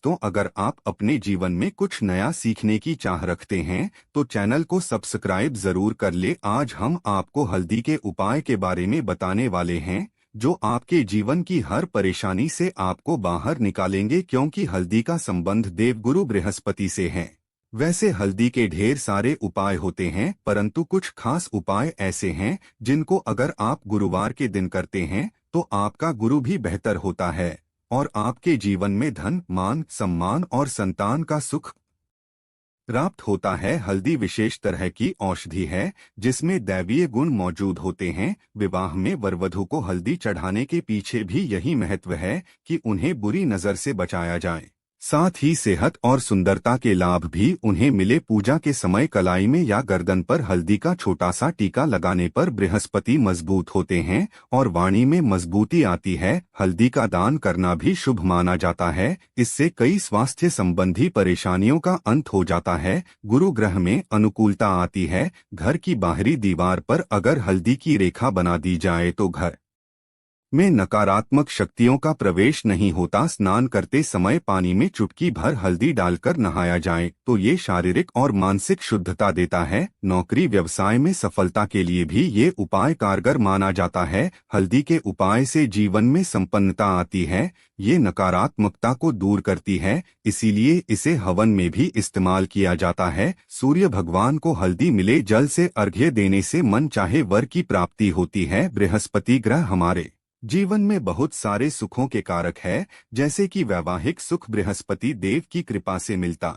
दोस्तों, अगर आप अपने जीवन में कुछ नया सीखने की चाह रखते हैं तो चैनल को सब्सक्राइब जरूर कर ले। आज हम आपको हल्दी के उपाय के बारे में बताने वाले हैं जो आपके जीवन की हर परेशानी से आपको बाहर निकालेंगे, क्योंकि हल्दी का संबंध देवगुरु बृहस्पति से है। वैसे हल्दी के ढेर सारे उपाय होते हैं, परंतु कुछ खास उपाय ऐसे हैं जिनको अगर आप गुरुवार के दिन करते हैं तो आपका गुरु भी बेहतर होता है और आपके जीवन में धन, मान, सम्मान और संतान का सुख प्राप्त होता है। हल्दी विशेष तरह की औषधि है जिसमें दैवीय गुण मौजूद होते हैं। विवाह में वरवधु को हल्दी चढ़ाने के पीछे भी यही महत्व है कि उन्हें बुरी नजर से बचाया जाए। साथ ही सेहत और सुंदरता के लाभ भी उन्हें मिले। पूजा के समय कलाई में या गर्दन पर हल्दी का छोटा सा टीका लगाने पर बृहस्पति मजबूत होते हैं और वाणी में मजबूती आती है। हल्दी का दान करना भी शुभ माना जाता है। इससे कई स्वास्थ्य संबंधी परेशानियों का अंत हो जाता है। गुरु ग्रह में अनुकूलता आती है। घर की बाहरी दीवार पर अगर हल्दी की रेखा बना दी जाए तो घर में नकारात्मक शक्तियों का प्रवेश नहीं होता। स्नान करते समय पानी में चुटकी भर हल्दी डालकर नहाया जाए तो ये शारीरिक और मानसिक शुद्धता देता है। नौकरी व्यवसाय में सफलता के लिए भी ये उपाय कारगर माना जाता है। हल्दी के उपाय से जीवन में संपन्नता आती है। ये नकारात्मकता को दूर करती है, इसीलिए इसे हवन में भी इस्तेमाल किया जाता है। सूर्य भगवान को हल्दी मिले जल से अर्घ्य देने से मन चाहे वर की प्राप्ति होती है। बृहस्पति ग्रह हमारे जीवन में बहुत सारे सुखों के कारक है, जैसे कि वैवाहिक सुख बृहस्पति देव की कृपा से मिलता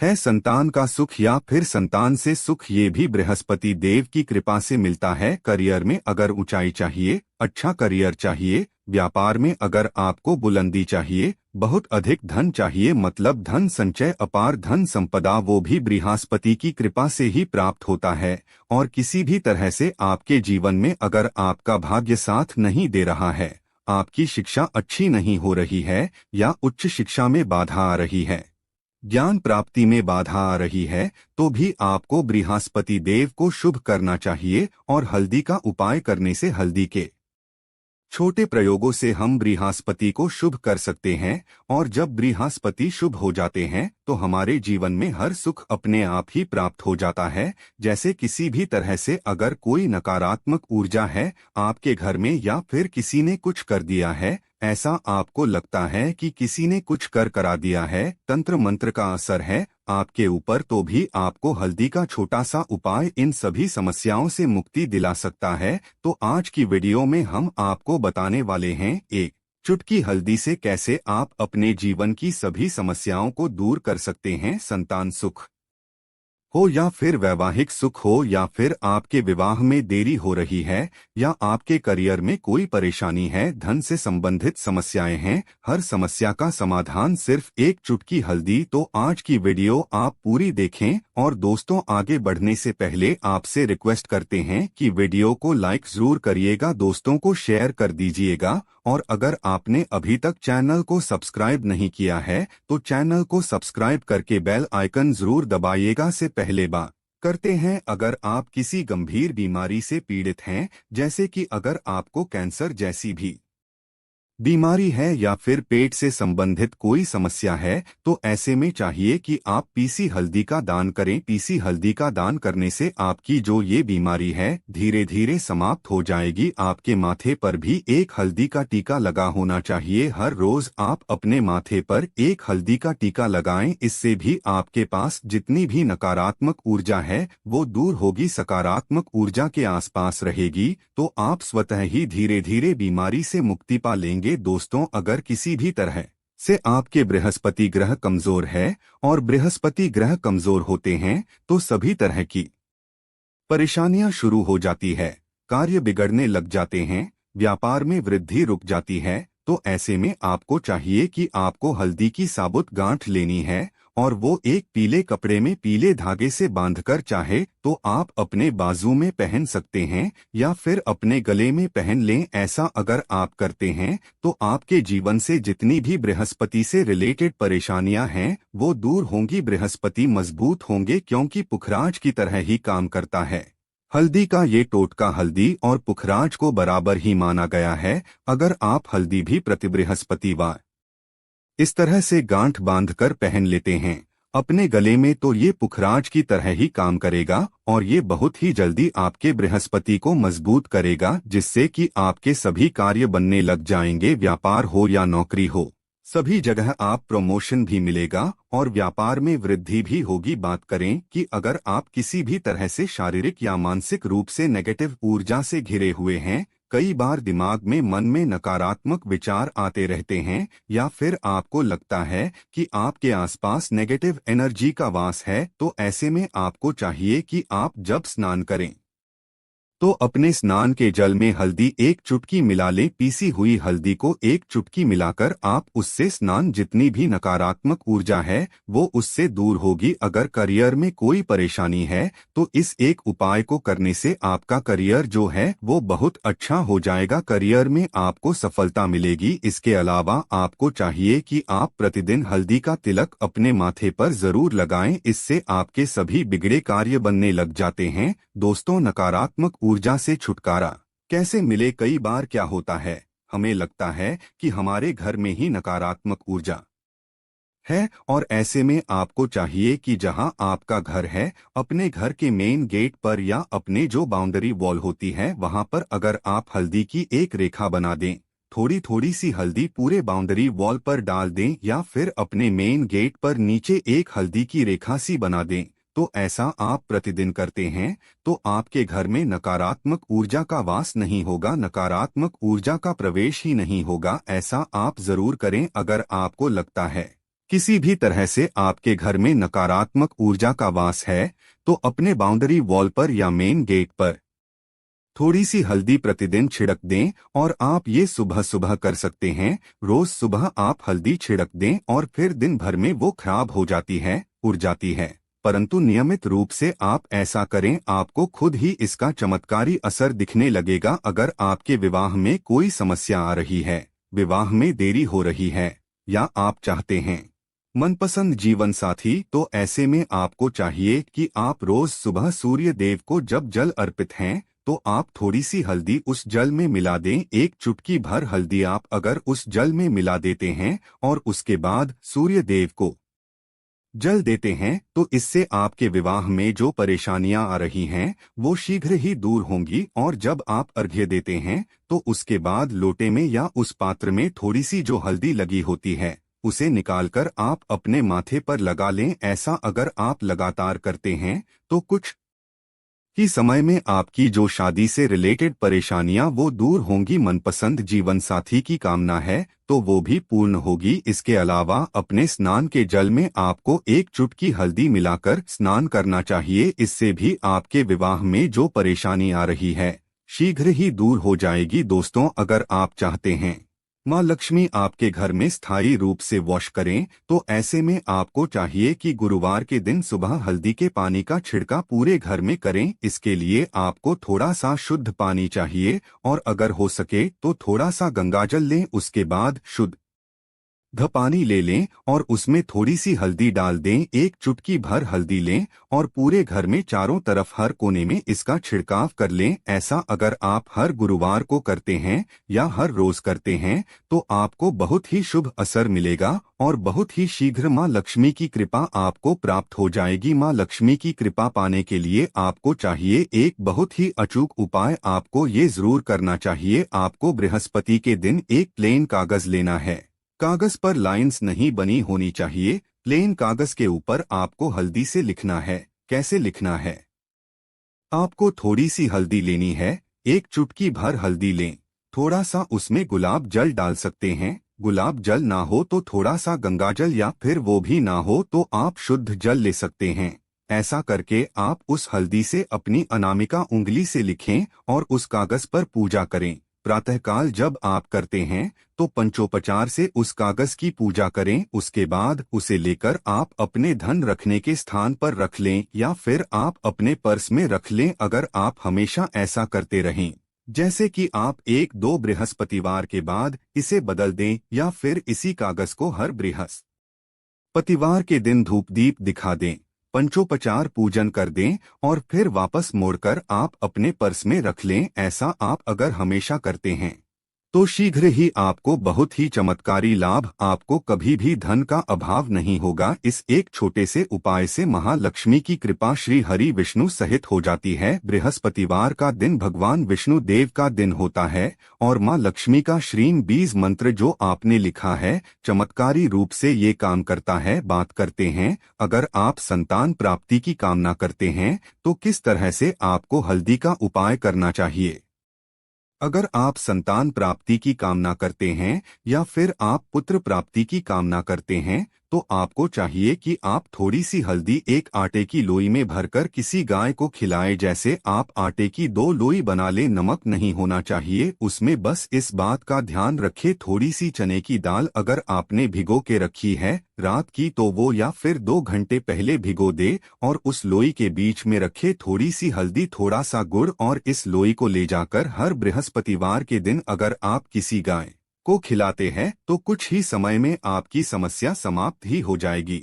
है। संतान का सुख या फिर संतान से सुख ये भी बृहस्पति देव की कृपा से मिलता है। करियर में अगर ऊंचाई चाहिए, अच्छा करियर चाहिए, व्यापार में अगर आपको बुलंदी चाहिए, बहुत अधिक धन चाहिए, मतलब धन संचय, अपार धन संपदा, वो भी बृहस्पति की कृपा से ही प्राप्त होता है। और किसी भी तरह से आपके जीवन में अगर आपका भाग्य साथ नहीं दे रहा है, आपकी शिक्षा अच्छी नहीं हो रही है या उच्च शिक्षा में बाधा आ रही है, ज्ञान प्राप्ति में बाधा आ रही है, तो भी आपको बृहस्पति देव को शुभ करना चाहिए। और हल्दी का उपाय करने से हल्दी के छोटे प्रयोगों से हम बृहस्पति को शुभ कर सकते हैं। और जब बृहस्पति शुभ हो जाते हैं तो हमारे जीवन में हर सुख अपने आप ही प्राप्त हो जाता है। जैसे किसी भी तरह से अगर कोई नकारात्मक ऊर्जा है आपके घर में या फिर किसी ने कुछ कर दिया है, ऐसा आपको लगता है कि किसी ने कुछ करा दिया है, तंत्र मंत्र का असर है आपके ऊपर, तो भी आपको हल्दी का छोटा सा उपाय इन सभी समस्याओं से मुक्ति दिला सकता है। तो आज की वीडियो में हम आपको बताने वाले हैं एक चुटकी हल्दी से कैसे आप अपने जीवन की सभी समस्याओं को दूर कर सकते हैं। संतान सुख हो या फिर वैवाहिक सुख हो या फिर आपके विवाह में देरी हो रही है या आपके करियर में कोई परेशानी है, धन से संबंधित समस्याएं हैं, हर समस्या का समाधान सिर्फ एक चुटकी हल्दी। तो आज की वीडियो आप पूरी देखें। और दोस्तों, आगे बढ़ने से पहले आपसे रिक्वेस्ट करते हैं कि वीडियो को लाइक जरूर करिएगा, दोस्तों को शेयर कर दीजिएगा। और अगर आपने अभी तक चैनल को सब्सक्राइब नहीं किया है तो चैनल को सब्सक्राइब करके बेल आइकन जरूर दबाइएगा। से पहले बात करते हैं, अगर आप किसी गंभीर बीमारी से पीड़ित हैं, जैसे कि अगर आपको कैंसर जैसी भी बीमारी है या फिर पेट से संबंधित कोई समस्या है, तो ऐसे में चाहिए कि आप पीसी हल्दी का दान करें। पीसी हल्दी का दान करने से आपकी जो ये बीमारी है धीरे धीरे समाप्त हो जाएगी। आपके माथे पर भी एक हल्दी का टीका लगा होना चाहिए। हर रोज आप अपने माथे पर एक हल्दी का टीका लगाएं, इससे भी आपके पास जितनी भी नकारात्मक ऊर्जा है वो दूर होगी, सकारात्मक ऊर्जा के आसपास रहेगी, तो आप स्वतः ही धीरे धीरे बीमारी से मुक्ति पा लेंगे। दोस्तों, अगर किसी भी तरह से आपके बृहस्पति ग्रह कमजोर है, और बृहस्पति ग्रह कमजोर होते हैं तो सभी तरह की परेशानियां शुरू हो जाती है, कार्य बिगड़ने लग जाते हैं, व्यापार में वृद्धि रुक जाती है। तो ऐसे में आपको चाहिए कि आपको हल्दी की साबुत गांठ लेनी है और वो एक पीले कपड़े में पीले धागे से बांधकर चाहे तो आप अपने बाजू में पहन सकते हैं या फिर अपने गले में पहन लें। ऐसा अगर आप करते हैं तो आपके जीवन से जितनी भी बृहस्पति से रिलेटेड परेशानियां हैं वो दूर होंगी, बृहस्पति मजबूत होंगे, क्योंकि पुखराज की तरह ही काम करता है। हल्दी का ये टोटका हल्दी और पुखराज को बराबर ही माना गया है। अगर आप हल्दी भी प्रति बृहस्पतिवार इस तरह से गांठ बांधकर पहन लेते हैं अपने गले में, तो ये पुखराज की तरह ही काम करेगा और ये बहुत ही जल्दी आपके बृहस्पति को मजबूत करेगा, जिससे कि आपके सभी कार्य बनने लग जाएंगे। व्यापार हो या नौकरी हो, सभी जगह आप प्रमोशन भी मिलेगा और व्यापार में वृद्धि भी होगी। बात करें कि अगर आप किसी भी तरह से शारीरिक या मानसिक रूप से नेगेटिव ऊर्जा से घिरे हुए हैं, कई बार दिमाग में मन में नकारात्मक विचार आते रहते हैं, या फिर आपको लगता है कि आपके आसपास नेगेटिव एनर्जी का वास है, तो ऐसे में आपको चाहिए कि आप जब स्नान करें तो अपने स्नान के जल में हल्दी एक चुटकी मिला लें। पीसी हुई हल्दी को एक चुटकी मिलाकर आप उससे स्नान, जितनी भी नकारात्मक ऊर्जा है वो उससे दूर होगी। अगर करियर में कोई परेशानी है तो इस एक उपाय को करने से आपका करियर जो है वो बहुत अच्छा हो जाएगा, करियर में आपको सफलता मिलेगी। इसके अलावा आपको चाहिए कि आप प्रतिदिन हल्दी का तिलक अपने माथे पर जरूर लगाएं, इससे आपके सभी बिगड़े कार्य बनने लग जाते हैं। दोस्तों, नकारात्मक ऊर्जा से छुटकारा कैसे मिले? कई बार क्या होता है, हमें लगता है कि हमारे घर में ही नकारात्मक ऊर्जा है, और ऐसे में आपको चाहिए कि जहां आपका घर है, अपने घर के मेन गेट पर या अपने जो बाउंड्री वॉल होती है वहां पर अगर आप हल्दी की एक रेखा बना दें, थोड़ी थोड़ी सी हल्दी पूरे बाउंड्री वॉल पर डाल दें, या फिर अपने मेन गेट पर नीचे एक हल्दी की रेखा सी बना दें, तो ऐसा आप प्रतिदिन करते हैं तो आपके घर में नकारात्मक ऊर्जा का वास नहीं होगा, नकारात्मक ऊर्जा का प्रवेश ही नहीं होगा। ऐसा आप जरूर करें। अगर आपको लगता है किसी भी तरह से आपके घर में नकारात्मक ऊर्जा का वास है, तो अपने बाउंड्री वॉल पर या मेन गेट पर थोड़ी सी हल्दी प्रतिदिन छिड़क दें, और आप ये सुबह सुबह कर सकते हैं। रोज सुबह आप हल्दी छिड़क दें और फिर दिन भर में वो खराब हो जाती है, उड़ जाती है, परंतु नियमित रूप से आप ऐसा करें, आपको खुद ही इसका चमत्कारी असर दिखने लगेगा। अगर आपके विवाह में कोई समस्या आ रही है, विवाह में देरी हो रही है, या आप चाहते हैं मनपसंद जीवन साथी, तो ऐसे में आपको चाहिए कि आप रोज सुबह सूर्य देव को जब जल अर्पित हैं तो आप थोड़ी सी हल्दी उस जल में मिला दें। एक चुटकी भर हल्दी आप अगर उस जल में मिला देते हैं और उसके बाद सूर्य देव को जल देते हैं, तो इससे आपके विवाह में जो परेशानियां आ रही हैं वो शीघ्र ही दूर होंगी। और जब आप अर्घ्य देते हैं तो उसके बाद लोटे में या उस पात्र में थोड़ी सी जो हल्दी लगी होती है उसे निकालकर आप अपने माथे पर लगा लें। ऐसा अगर आप लगातार करते हैं तो कुछ ही समय में आपकी जो शादी से रिलेटेड परेशानियां वो दूर होंगी। मनपसंद जीवन साथी की कामना है तो वो भी पूर्ण होगी। इसके अलावा अपने स्नान के जल में आपको एक चुटकी हल्दी मिलाकर स्नान करना चाहिए, इससे भी आपके विवाह में जो परेशानी आ रही है शीघ्र ही दूर हो जाएगी। दोस्तों, अगर आप चाहते हैं माँ लक्ष्मी आपके घर में स्थायी रूप से वॉश करें, तो ऐसे में आपको चाहिए कि गुरुवार के दिन सुबह हल्दी के पानी का छिड़का पूरे घर में करें। इसके लिए आपको थोड़ा सा शुद्ध पानी चाहिए, और अगर हो सके तो थोड़ा सा गंगाजल लें। उसके बाद शुद्ध पानी ले लें और उसमें थोड़ी सी हल्दी डाल दें। एक चुटकी भर हल्दी लें और पूरे घर में चारों तरफ हर कोने में इसका छिड़काव कर लें। ऐसा अगर आप हर गुरुवार को करते हैं या हर रोज करते हैं तो आपको बहुत ही शुभ असर मिलेगा और बहुत ही शीघ्र माँ लक्ष्मी की कृपा आपको प्राप्त हो जाएगी। माँ लक्ष्मी की कृपा पाने के लिए आपको चाहिए एक बहुत ही अचूक उपाय। आपको ये जरूर करना चाहिए। आपको बृहस्पति के दिन एक प्लेन कागज लेना है। कागज पर लाइंस नहीं बनी होनी चाहिए। प्लेन कागज के ऊपर आपको हल्दी से लिखना है। कैसे लिखना है? आपको थोड़ी सी हल्दी लेनी है, एक चुटकी भर हल्दी लें, थोड़ा सा उसमें गुलाब जल डाल सकते हैं। गुलाब जल ना हो तो थोड़ा सा गंगाजल, या फिर वो भी ना हो तो आप शुद्ध जल ले सकते हैं। ऐसा करके आप उस हल्दी से अपनी अनामिका उंगली से लिखें और उस कागज पर पूजा करें। प्रातःकाल जब आप करते हैं तो पंचोपचार से उस कागज की पूजा करें। उसके बाद उसे लेकर आप अपने धन रखने के स्थान पर रख लें, या फिर आप अपने पर्स में रख लें। अगर आप हमेशा ऐसा करते रहें, जैसे कि आप एक दो बृहस्पतिवार के बाद इसे बदल दें, या फिर इसी कागज को हर बृहस्पतिवार के दिन धूप दीप दिखा दें, पंचोपचार पूजन कर दें और फिर वापस मोड़कर आप अपने पर्स में रख लें। ऐसा आप अगर हमेशा करते हैं तो शीघ्र ही आपको बहुत ही चमत्कारी लाभ, आपको कभी भी धन का अभाव नहीं होगा। इस एक छोटे से उपाय से महालक्ष्मी की कृपा श्री हरि विष्णु सहित हो जाती है। बृहस्पतिवार का दिन भगवान विष्णु देव का दिन होता है और माँ लक्ष्मी का श्रीम बीज मंत्र जो आपने लिखा है चमत्कारी रूप से ये काम करता है। बात करते हैं, अगर आप संतान प्राप्ति की कामना करते हैं तो किस तरह से आपको हल्दी का उपाय करना चाहिए। अगर आप संतान प्राप्ति की कामना करते हैं या फिर आप पुत्र प्राप्ति की कामना करते हैं तो आपको चाहिए कि आप थोड़ी सी हल्दी एक आटे की लोई में भरकर किसी गाय को खिलाएं। जैसे आप आटे की 2 लोई बना ले, नमक नहीं होना चाहिए उसमें। बस इस बात का ध्यान रखें, थोड़ी सी चने की दाल अगर आपने भिगो के रखी है रात की तो वो या फिर 2 घंटे पहले भिगो दे और उस लोई के बीच में रखे थोड़ी सी हल्दी, थोड़ा सा गुड़ और इस लोई को ले जाकर हर बृहस्पतिवार के दिन अगर आप किसी गाय को खिलाते हैं तो कुछ ही समय में आपकी समस्या समाप्त ही हो जाएगी।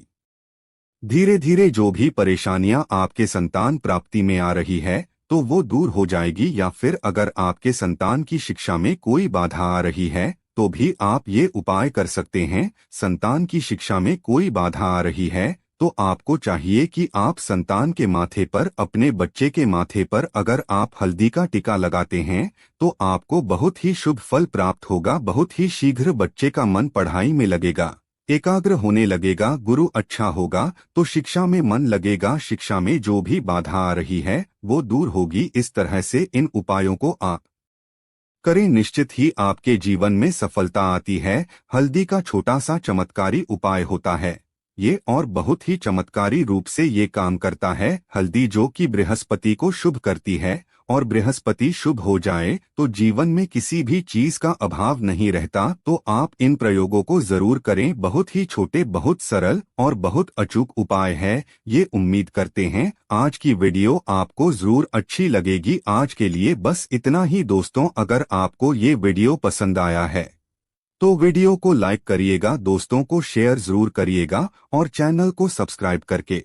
धीरे धीरे जो भी परेशानियां आपके संतान प्राप्ति में आ रही है तो वो दूर हो जाएगी। या फिर अगर आपके संतान की शिक्षा में कोई बाधा आ रही है तो भी आप ये उपाय कर सकते हैं। संतान की शिक्षा में कोई बाधा आ रही है तो आपको चाहिए कि आप संतान के माथे पर, अपने बच्चे के माथे पर अगर आप हल्दी का टीका लगाते हैं तो आपको बहुत ही शुभ फल प्राप्त होगा। बहुत ही शीघ्र बच्चे का मन पढ़ाई में लगेगा, एकाग्र होने लगेगा, गुरु अच्छा होगा तो शिक्षा में मन लगेगा। शिक्षा में जो भी बाधा आ रही है वो दूर होगी। इस तरह से इन उपायों को आप करें, निश्चित ही आपके जीवन में सफलता आती है। हल्दी का छोटा सा चमत्कारी उपाय होता है ये और बहुत ही चमत्कारी रूप से ये काम करता है। हल्दी जो कि बृहस्पति को शुभ करती है और बृहस्पति शुभ हो जाए तो जीवन में किसी भी चीज का अभाव नहीं रहता। तो आप इन प्रयोगों को जरूर करें। बहुत ही छोटे, बहुत सरल और बहुत अचूक उपाय है ये। उम्मीद करते हैं आज की वीडियो आपको जरूर अच्छी लगेगी। आज के लिए बस इतना ही दोस्तों। अगर आपको ये वीडियो पसंद आया है तो वीडियो को लाइक करिएगा, दोस्तों को शेयर जरूर करिएगा और चैनल को सब्सक्राइब करके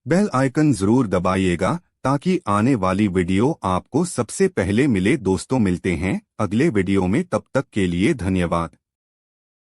बेल आइकन जरूर दबाइएगा ताकि आने वाली वीडियो आपको सबसे पहले मिले। दोस्तों मिलते हैं अगले वीडियो में, तब तक के लिए धन्यवाद।